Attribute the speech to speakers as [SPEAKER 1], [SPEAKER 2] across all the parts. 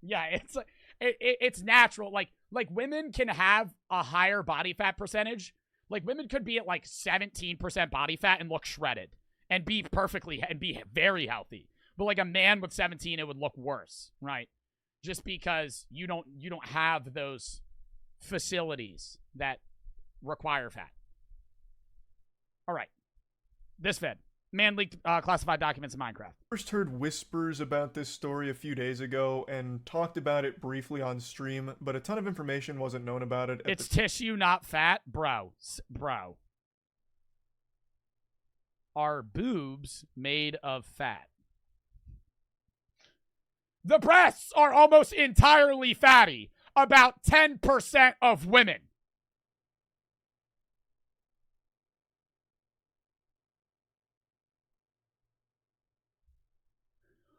[SPEAKER 1] Yeah, it's natural. Like women can have a higher body fat percentage. Like women could be at like 17% body fat and look shredded and be very healthy. But like a man with 17, it would look worse, right? Just because you don't have those facilities that require fat. All right. This vid. Man leaked classified documents in Minecraft.
[SPEAKER 2] First heard whispers about this story a few days ago and talked about it briefly on stream, but a ton of information wasn't known about it.
[SPEAKER 1] It's tissue, not fat? Bro. Are boobs made of fat? The breasts are almost entirely fatty. About 10% of women.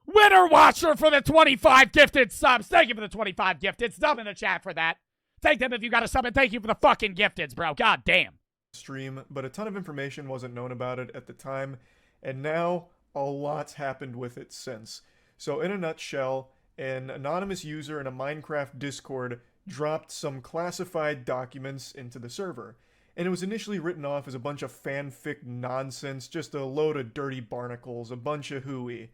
[SPEAKER 1] Winner Watcher for the 25 gifted subs. Thank you for the 25 gifted. Sub in the chat for that. Thank them if you got a sub, and thank you for the fucking gifteds, bro. God damn.
[SPEAKER 2] Stream, but a ton of information wasn't known about it at the time, and now a lot's happened with it since. So in a nutshell, an anonymous user in a Minecraft Discord dropped some classified documents into the server. And it was initially written off as a bunch of fanfic nonsense, just a load of dirty barnacles, a bunch of hooey.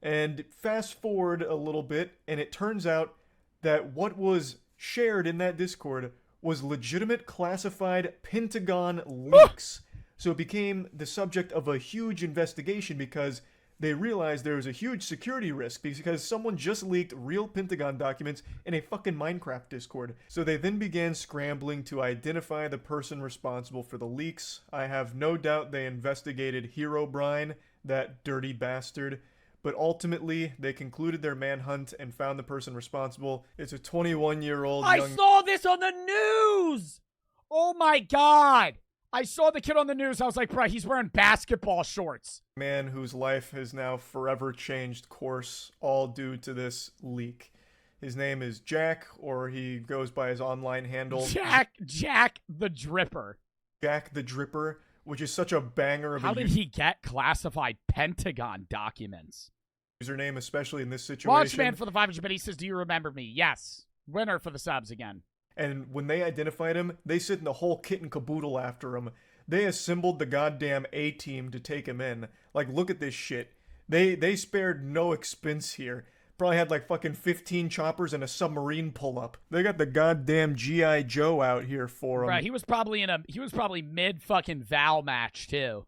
[SPEAKER 2] And fast forward a little bit, and it turns out that what was shared in that Discord was legitimate classified Pentagon leaks. So it became the subject of a huge investigation because they realized there was a huge security risk because someone just leaked real Pentagon documents in a fucking Minecraft Discord. So they then began scrambling to identify the person responsible for the leaks. I have no doubt they investigated Herobrine, that dirty bastard. But ultimately, they concluded their manhunt and found the person responsible. It's a 21-year-old
[SPEAKER 1] I saw this on the news! Oh my god! I saw the kid on the news. I was like, bro, he's wearing basketball shorts.
[SPEAKER 2] Man whose life has now forever changed course, all due to this leak. His name is Jack, or he goes by his online handle.
[SPEAKER 1] Jack the Dripper.
[SPEAKER 2] Jack the Dripper, which is such a banger of
[SPEAKER 1] How did he get classified Pentagon documents?
[SPEAKER 2] Username, especially in this situation.
[SPEAKER 1] Launchman for the 500, but he says, do you remember me? Yes. Winner for the subs again.
[SPEAKER 2] And when they identified him, they sent the whole kit and caboodle after him. They assembled the goddamn A-team to take him in. Like, look at this shit. They spared no expense here. Probably had like fucking 15 choppers and a submarine pull-up. They got the goddamn G.I. Joe out here for him.
[SPEAKER 1] Right, he was probably mid fucking Val match too.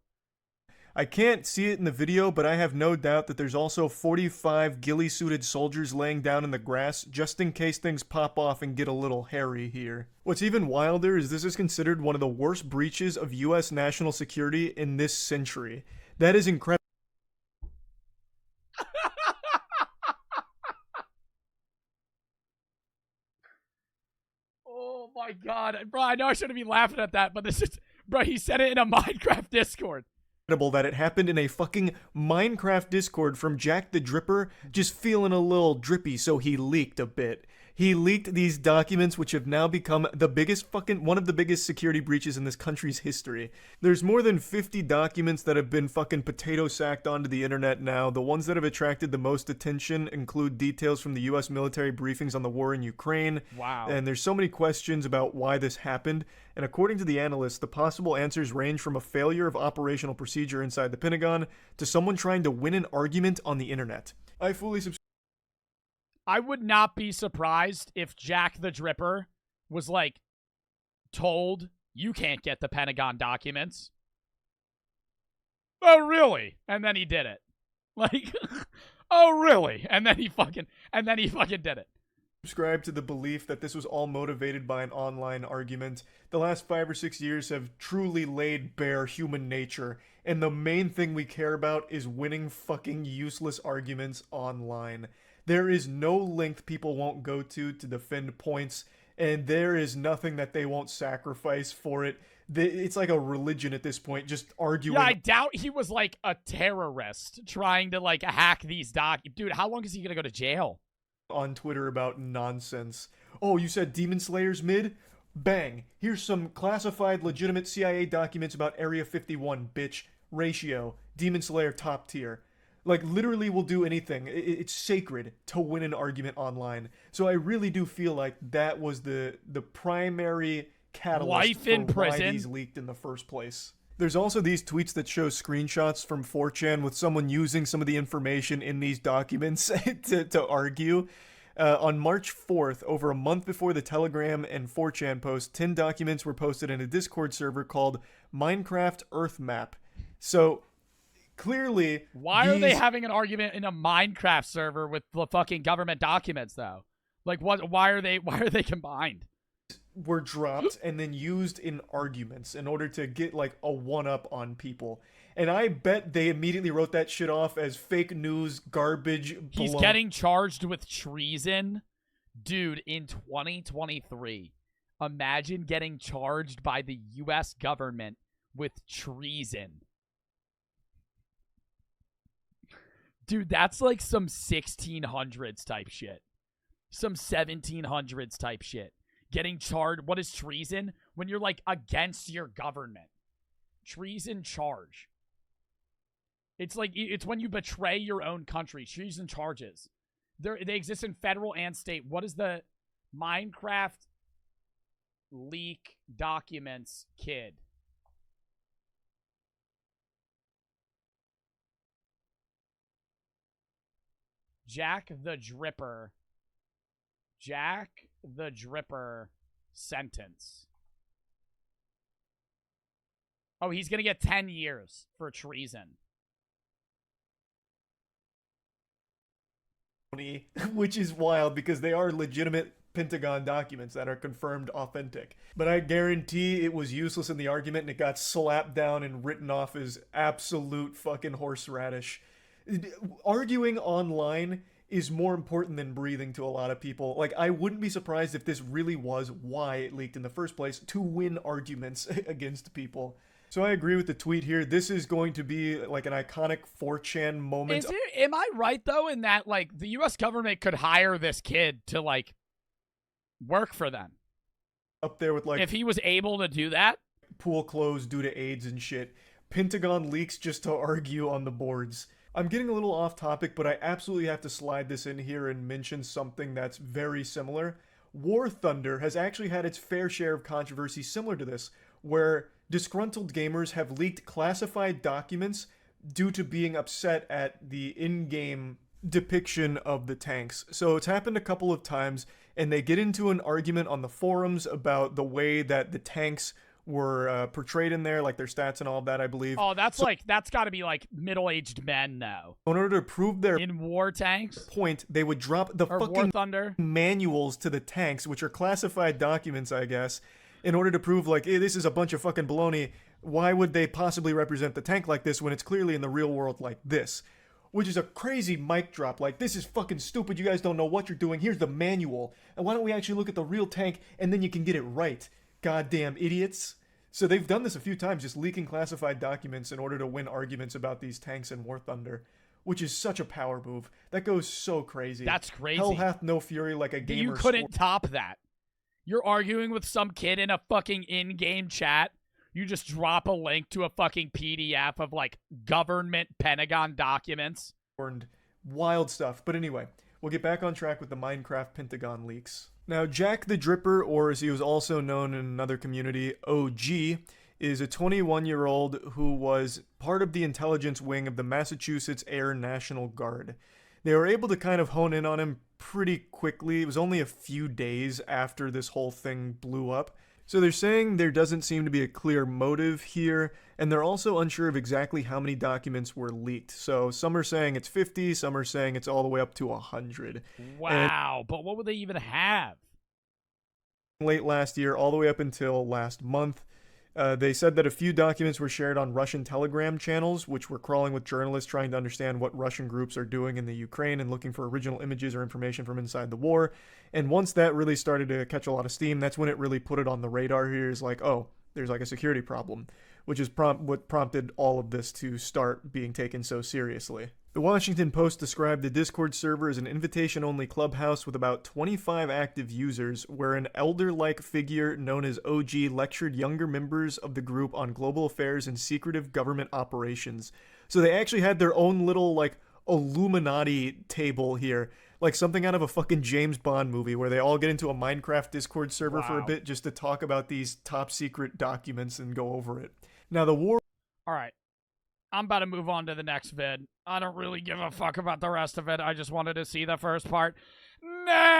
[SPEAKER 2] I can't see it in the video, but I have no doubt that there's also 45 ghillie-suited soldiers laying down in the grass just in case things pop off and get a little hairy here. What's even wilder is this is considered one of the worst breaches of U.S. national security in this century. That is incredible.
[SPEAKER 1] Oh my god. Bro, I know I shouldn't be laughing at that, but this is... Bro, he said it in a Minecraft Discord.
[SPEAKER 2] That it happened in a fucking Minecraft Discord from Jack the Dripper, just feeling a little drippy, so he leaked a bit. He leaked these documents, which have now become the biggest one of the biggest security breaches in this country's history. There's more than 50 documents that have been fucking potato sacked onto the internet now. The ones that have attracted the most attention include details from the U.S. military briefings on the war in Ukraine.
[SPEAKER 1] Wow.
[SPEAKER 2] And there's so many questions about why this happened. And according to the analysts, the possible answers range from a failure of operational procedure inside the Pentagon to someone trying to win an argument on the internet.
[SPEAKER 1] I would not be surprised if Jack the Dripper was, like, told, you can't get the Pentagon documents. Oh, really? And then he did it. Like, oh, really? And then he fucking did it.
[SPEAKER 2] Subscribe to the belief that this was all motivated by an online argument. The last 5 or 6 years have truly laid bare human nature, and the main thing we care about is winning fucking useless arguments online. There is no length people won't go to defend points, and there is nothing that they won't sacrifice for it. It's like a religion at this point, just arguing.
[SPEAKER 1] Yeah, I doubt he was like a terrorist trying to like hack these Dude, how long is he gonna go to jail?
[SPEAKER 2] On Twitter about nonsense. Oh, you said Demon Slayer's mid? Bang. Here's some classified legitimate CIA documents about Area 51, bitch. Ratio. Demon Slayer top tier. Like, literally will do anything. It's sacred to win an argument online. So I really do feel like that was the primary catalyst
[SPEAKER 1] Life
[SPEAKER 2] for
[SPEAKER 1] in
[SPEAKER 2] why
[SPEAKER 1] prison.
[SPEAKER 2] these leaked in the first place. There's also these tweets that show screenshots from 4chan with someone using some of the information in these documents to argue. On March 4th, over a month before the Telegram and 4chan post, 10 documents were posted in a Discord server called Minecraft Earth Map. So, clearly...
[SPEAKER 1] Why are they having an argument in a Minecraft server with the fucking government documents, though? Like, what? Why are they combined?
[SPEAKER 2] Were dropped and then used in arguments in order to get, like, a one-up on people. And I bet they immediately wrote that shit off as fake news, garbage,
[SPEAKER 1] He's getting charged with treason? Dude, in 2023, imagine getting charged by the U.S. government with treason. Dude, that's like some 1600s type shit. Some 1700s type shit. Getting charged. What is treason? When you're, like, against your government. Treason charge. It's when you betray your own country. Treason charges. They exist in federal and state. What is the Minecraft leak documents kid? Jack the Dripper. Jack the Dripper sentence. Oh, he's going to get 10 years for treason.
[SPEAKER 2] Which is wild because they are legitimate Pentagon documents that are confirmed authentic. But I guarantee it was useless in the argument and it got slapped down and written off as absolute fucking horseradish. Arguing online is more important than breathing to a lot of people. Like, I wouldn't be surprised if this really was why it leaked in the first place, to win arguments against people. So I agree with the tweet here. This is going to be like an iconic 4chan moment.
[SPEAKER 1] Am I right, though, in that, like, the U.S. government could hire this kid to, like, work for them?
[SPEAKER 2] Up there with, like...
[SPEAKER 1] If he was able to do that?
[SPEAKER 2] Pool closed due to AIDS and shit. Pentagon leaks just to argue on the boards. I'm getting a little off topic, but I absolutely have to slide this in here and mention something that's very similar. War Thunder has actually had its fair share of controversy similar to this, where disgruntled gamers have leaked classified documents due to being upset at the in-game depiction of the tanks. So it's happened a couple of times, and they get into an argument on the forums about the way that the tanks were portrayed in there, like their stats and all of that, I believe.
[SPEAKER 1] Oh, that's got to be like middle-aged men now.
[SPEAKER 2] In order to prove their
[SPEAKER 1] in war tanks
[SPEAKER 2] point, they would drop the
[SPEAKER 1] or
[SPEAKER 2] fucking
[SPEAKER 1] War Thunder
[SPEAKER 2] manuals to the tanks, which are classified documents, I guess, in order to prove, like, hey, this is a bunch of fucking baloney. Why would they possibly represent the tank like this when it's clearly in the real world like this? Which is a crazy mic drop. Like, this is fucking stupid. You guys don't know what you're doing. Here's the manual. And why don't we actually look at the real tank and then you can get it right? Goddamn idiots. So they've done this a few times, just leaking classified documents in order to win arguments about these tanks in War Thunder, which is such a power move. That goes so crazy.
[SPEAKER 1] That's crazy.
[SPEAKER 2] Hell hath no fury like a gamer.
[SPEAKER 1] You couldn't top that. You're arguing with some kid in a fucking in-game chat. You just drop a link to a fucking PDF of, like, government Pentagon documents.
[SPEAKER 2] Wild stuff. But anyway, we'll get back on track with the Minecraft Pentagon leaks. Now, Jack the Dripper, or as he was also known in another community, OG, is a 21-year-old who was part of the intelligence wing of the Massachusetts Air National Guard. They were able to kind of hone in on him pretty quickly. It was only a few days after this whole thing blew up. So they're saying there doesn't seem to be a clear motive here, and they're also unsure of exactly how many documents were leaked. So some are saying it's 50, some are saying it's all the way up to 100.
[SPEAKER 1] Wow, but what would they even have?
[SPEAKER 2] Late last year, all the way up until last month, they said that a few documents were shared on Russian Telegram channels, which were crawling with journalists trying to understand what Russian groups are doing in the Ukraine and looking for original images or information from inside the war. And once that really started to catch a lot of steam, that's when it really put it on the radar here. Is like, oh, there's like a security problem, which is what prompted all of this to start being taken so seriously. The Washington Post described the Discord server as an invitation-only clubhouse with about 25 active users, where an elder-like figure known as OG lectured younger members of the group on global affairs and secretive government operations. So they actually had their own little, like, Illuminati table here. Like something out of a fucking James Bond movie where they all get into a Minecraft Discord server for a bit just to talk about these top secret documents and go over it. Now, the war...
[SPEAKER 1] All right. I'm about to move on to the next vid. I don't really give a fuck about the rest of it. I just wanted to see the first part. Next!